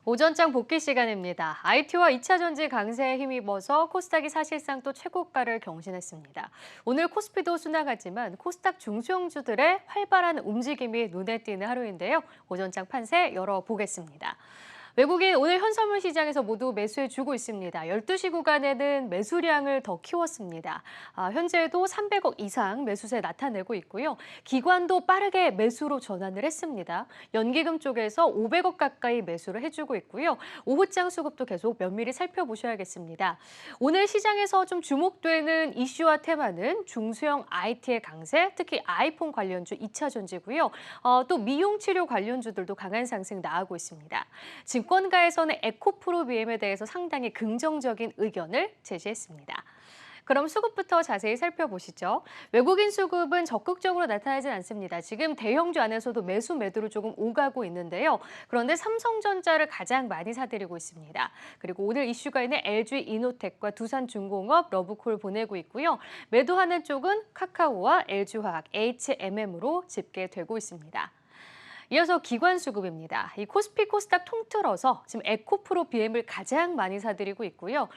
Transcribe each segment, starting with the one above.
오전장 복귀 시간입니다. IT와 2차 전지 강세에 힘입어서 코스닥이 사실상 또 최고가를 경신했습니다. 오늘 코스피도 순항하지만 코스닥 중소형주들의 활발한 움직임이 눈에 띄는 하루인데요. 오전장 판세 열어보겠습니다. 외국인 오늘 현선물 시장에서 모두 매수해주고 있습니다. 12시 구간에는 매수량을 더 키웠습니다. 현재도 300억 이상 매수세 나타내고 있고요. 기관도 빠르게 매수로 전환을 했습니다. 연기금 쪽에서 500억 가까이 매수를 해주고 있고요. 오후장 수급도 계속 면밀히 살펴보셔야겠습니다. 오늘 시장에서 좀 주목되는 이슈와 테마는 중소형 IT의 강세, 특히 아이폰 관련주 2차 전지고요. 또 미용 치료 관련주들도 강한 상승 나오고 있습니다. 증권가에서는 에코프로비엠에 대해서 상당히 긍정적인 의견을 제시했습니다. 그럼 수급부터 자세히 살펴보시죠. 외국인 수급은 적극적으로 나타나진 않습니다. 지금 대형주 안에서도 매수 매도로 조금 오가고 있는데요. 그런데 삼성전자를 가장 많이 사들이고 있습니다. 그리고 오늘 이슈가 있는 LG이노텍과 두산중공업, 러브콜 보내고 있고요. 매도하는 쪽은 카카오와 LG화학, HMM으로 집계되고 있습니다. 이어서 기관 수급입니다. 이 코스피 코스닥 통틀어서 지금 에코프로 BM을 가장 많이 사들이고 있고요.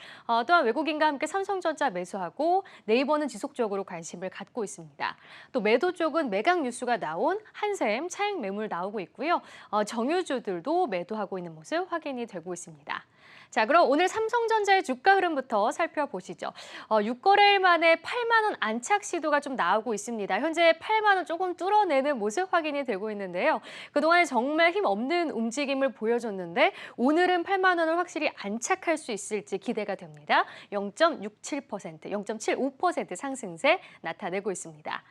또한 외국인과 함께 삼성전자 매수하고 네이버는 지속적으로 관심을 갖고 있습니다. 또 매도 쪽은 매각 뉴스가 나온 한샘, 차익 매물 나오고 있고요. 정유주들도 매도하고 있는 모습 확인이 되고 있습니다. 자, 그럼 오늘 삼성전자의 주가 흐름부터 살펴보시죠. 6거래일 만에 8만 원 안착 시도가 좀 나오고 있습니다. 현재 8만 원 조금 뚫어내는 모습 확인이 되고 있는데요. 그동안 정말 힘없는 움직임을 보여줬는데 오늘은 8만 원을 확실히 안착할 수 있을지 기대가 됩니다. 0.67%, 0.75% 상승세 나타내고 있습니다.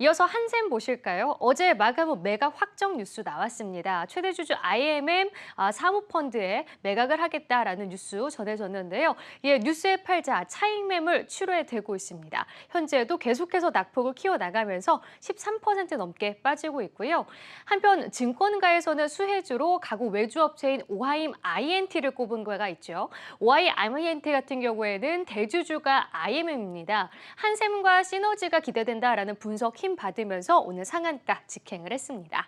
이어서 한샘 보실까요? 어제 마감 후 매각 확정 뉴스 나왔습니다. 최대 주주 IMM 사모펀드에 매각을 하겠다라는 뉴스 전해졌는데요. 예, 뉴스의 팔자 차익 매물 출회되고 있습니다. 현재도 계속해서 낙폭을 키워나가면서 13% 넘게 빠지고 있고요. 한편 증권가에서는 수혜주로 가구 외주업체인 오하임 INT를 꼽은 거가 있죠. 오하임 INT 같은 경우에는 대주주가 IMM입니다. 한샘과 시너지가 기대된다라는 분석 힘 받으면서 오늘 상한가 직행을 했습니다.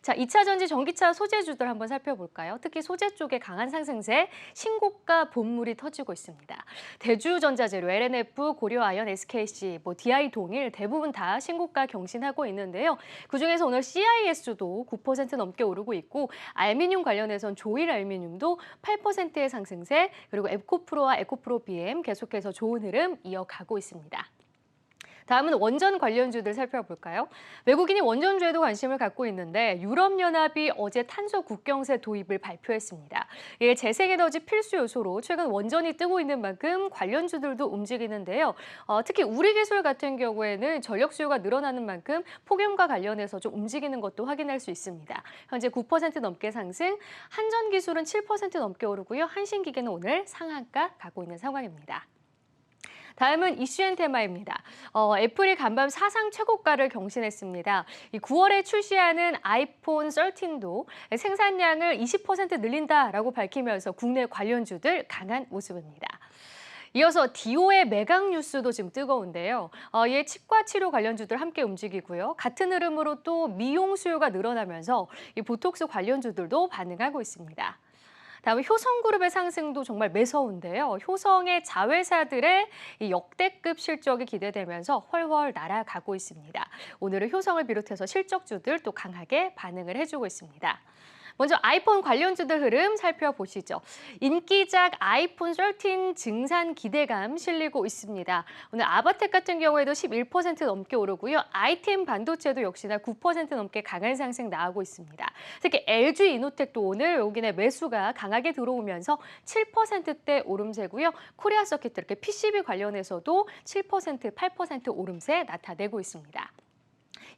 자, 2차 전지 전기차 소재주들 한번 살펴볼까요? 특히 소재 쪽에 강한 상승세, 신고가 본물이 터지고 있습니다. 대주전자재료, LNF, 고려아연, SKC, DI 동일 대부분 다 신고가 경신하고 있는데요. 그중에서 오늘 CIS도 9% 넘게 오르고 있고 알미늄 관련해선 조일알미늄도 8%의 상승세, 그리고 에코프로와 에코프로 BM 계속해서 좋은 흐름 이어가고 있습니다. 다음은 원전 관련주들 살펴볼까요? 외국인이 원전주에도 관심을 갖고 있는데 유럽연합이 어제 탄소 국경세 도입을 발표했습니다. 이게 재생에너지 필수 요소로 최근 원전이 뜨고 있는 만큼 관련주들도 움직이는데요. 특히 우리기술 같은 경우에는 전력 수요가 늘어나는 만큼 폭염과 관련해서 좀 움직이는 것도 확인할 수 있습니다. 현재 9% 넘게 상승, 한전기술은 7% 넘게 오르고요. 한신기계는 오늘 상한가 가고 있는 상황입니다. 다음은 이슈앤 테마입니다. 애플이 간밤 사상 최고가를 경신했습니다. 9월에 출시하는 아이폰 13도 생산량을 20% 늘린다라고 밝히면서 국내 관련주들 강한 모습입니다. 이어서 디오의 매각 뉴스도 지금 뜨거운데요. 이 치과 치료 관련주들 함께 움직이고요. 같은 흐름으로 또 미용 수요가 늘어나면서 이 보톡스 관련주들도 반응하고 있습니다. 다음 효성그룹의 상승도 정말 매서운데요. 효성의 자회사들의 이 역대급 실적이 기대되면서 훨훨 날아가고 있습니다. 오늘은 효성을 비롯해서 실적주들 또 강하게 반응을 해주고 있습니다. 먼저 아이폰 관련주들 흐름 살펴보시죠. 인기작 아이폰 13 증산 기대감 실리고 있습니다. 오늘 아바텍 같은 경우에도 11% 넘게 오르고요. ITM 반도체도 역시나 9% 넘게 강한 상승 나오고 있습니다. 특히 LG이노텍도 오늘 외국인의 매수가 강하게 들어오면서 7%대 오름세고요. 코리아 서킷 이렇게 PCB 관련해서도 7%, 8% 오름세 나타내고 있습니다.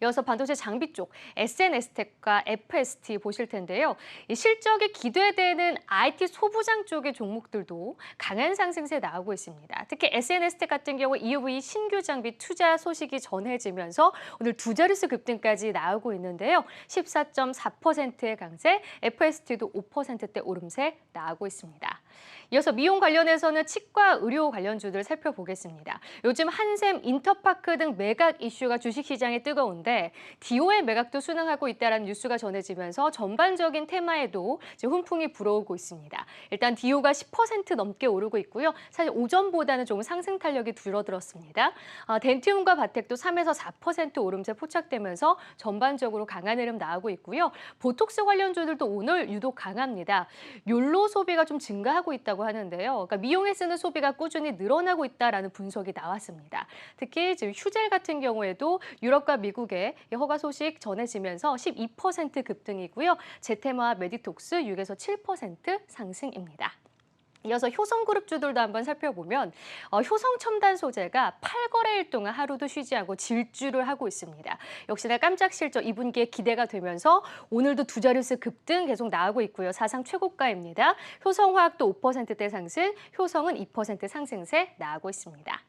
이어서 반도체 장비 쪽 SNS텍과 FST 보실 텐데요. 이 실적이 기대되는 IT 소부장 쪽의 종목들도 강한 상승세 나오고 있습니다. 특히 SNS텍 같은 경우 EUV 신규 장비 투자 소식이 전해지면서 오늘 두 자릿수 급등까지 나오고 있는데요. 14.4%의 강세, FST도 5%대 오름세 나오고 있습니다. 이어서 미용 관련해서는 치과 의료 관련주들 살펴보겠습니다. 요즘 한샘, 인터파크 등 매각 이슈가 주식시장에 뜨거운데 디오의 매각도 순항하고 있다는 뉴스가 전해지면서 전반적인 테마에도 지금 훈풍이 불어오고 있습니다. 일단 디오가 10% 넘게 오르고 있고요. 사실 오전보다는 조금 상승 탄력이 줄어들었습니다. 덴티움과 바텍도 3에서 4% 오름세 포착되면서 전반적으로 강한 흐름 나오고 있고요. 보톡스 관련주들도 오늘 유독 강합니다. 욜로 소비가 좀 증가하고 있다고 하는데요. 그러니까 미용에 쓰는 소비가 꾸준히 늘어나고 있다라는 분석이 나왔습니다. 특히 지금 휴젤 같은 경우에도 유럽과 미국의 허가 소식 전해지면서 12% 급등이고요. 제테마와 메디톡스 6에서 7% 상승입니다. 이어서 효성그룹주들도 한번 살펴보면 효성 첨단 소재가 8거래일 동안 하루도 쉬지 않고 질주를 하고 있습니다. 역시나 깜짝 실적 2분기에 기대가 되면서 오늘도 두 자릿수 급등 계속 나오고 있고요. 사상 최고가입니다. 효성화학도 5%대 상승, 효성은 2% 상승세 나오고 있습니다.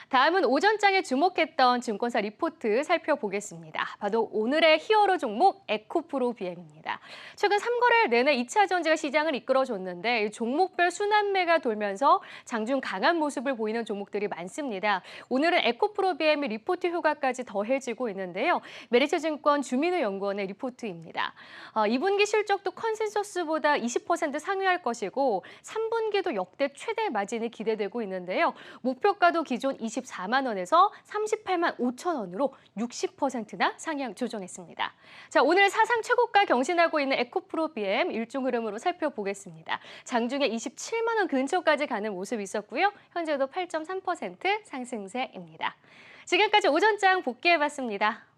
다음은 오전장에 주목했던 증권사 리포트 살펴보겠습니다. 바로 오늘의 히어로 종목 에코프로비엠입니다. 최근 3거래일 내내 2차 전지가 시장을 이끌어줬는데 종목별 순환매가 돌면서 장중 강한 모습을 보이는 종목들이 많습니다. 오늘은 에코프로비엠의 리포트 효과까지 더해지고 있는데요. 메리츠증권 주민우 연구원의 리포트입니다. 2분기 실적도 컨센서스보다 20% 상회할 것이고 3분기도 역대 최대 마진이 기대되고 있는데요. 목표가도 기존 24만 원에서 38만 5천 원으로 60%나 상향 조정했습니다. 자, 오늘 사상 최고가 경신하고 있는 에코프로비엠 일중 흐름으로 살펴보겠습니다. 장중에 27만 원 근처까지 가는 모습이 있었고요. 현재도 8.3% 상승세입니다. 지금까지 오전장 복귀해봤습니다.